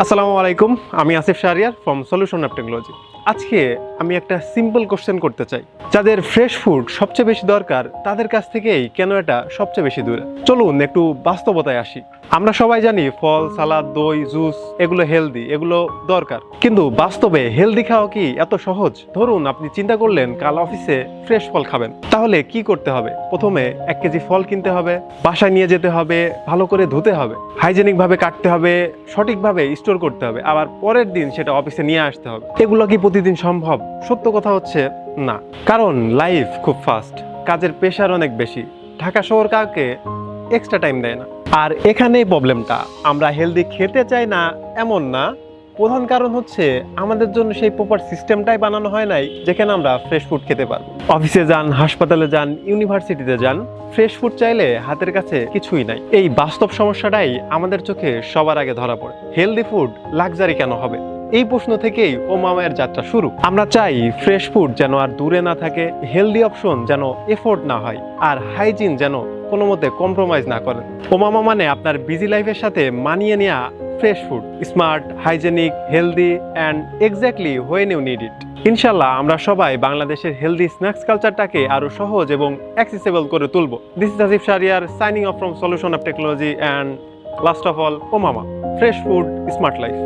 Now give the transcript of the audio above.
আসসালামু আলাইকুম, আমি Asif Shahriar from solution of technology. আজকে আমি একটা সিম্পল কোশ্চেন করতে চাই, যাদের ফ্রেশ ফুড সবচেয়ে বেশি দরকার তাদের কাছ থেকেই কেন এটা সবচেয়ে বেশি দূরে। চলুন একটু বাস্তবতায় আসি। আমরা সবাই জানি ফল, সালাদ, দই, জুস এগুলো হেলদি, এগুলো দরকার, কিন্তু বাস্তবে হেলদি খাওয়া কি এত সহজ? ধরুন আপনি চিন্তা করলেন কাল অফিসে ফ্রেশ ফল খাবেন, তাহলে কি করতে হবে? প্রথমে 1 কেজি ফল কিনতে হবে, বাসায় নিয়ে যেতে হবে, ভালো করে ধুতে হবে, হাইজেনিক ভাবে কাটতে হবে, সঠিকভাবে স্টোর করতে হবে, আবার পরের দিন সেটা অফিসে নিয়ে আসতে হবে। এগুলো কি প্রতিদিন সম্ভব? সত্য কথা হচ্ছে না, কারণ লাইফ খুব ফাস্ট, কাজের প্রেশার অনেক বেশি, ঢাকা শহর কাউকে এক্সট্রা টাইম দেয় না। আর এখানেই প্রবলেমটা, আমরা হেলদি খেতে চাই না এমন না, প্রধান কারণ হচ্ছে আমাদের জন্য সেই প্রপার সিস্টেমটাই বানানো হয় নাই যেখানে আমরা ফ্রেশ ফুড খেতে পারবো। অফিসে যান, হাসপাতালে যান, ইউনিভার্সিটিতে যান, ফ্রেশ ফুড চাইলে হাতের কাছে কিছুই নাই। এই বাস্তব সমস্যাটাই আমাদের চোখে সবার আগে ধরা পড়ে। হেলদি ফুড লাক্সারি কেন হবে? এই প্রশ্ন থেকেই ও মামায়ের যাত্রা শুরু। আমরা চাই ফ্রেশ ফুড যেন আর দূরে না থাকে, হেলদি অপশন যেন এফোর্ড না হয়, আর হাইজিন যেন কোনো মতে কম্প্রোমাইজ না করেন। ও মামা মানে আপনার বিজি লাইফের সাথে মানিয়ে নেওয়া fresh food, smart, hygienic, healthy and exactly when you need it. ইনশাল্লাহ আমরা সবাই বাংলাদেশের হেলদি স্ন্যাক্স কালচারটাকে আরো সহজ এবং অ্যাক্সেসিবল করে তুলবো। This is Asif Shahriar signing off from solution of technology, and last of all, ও মামা, ফ্রেশ ফুড, স্মার্ট লাইফ।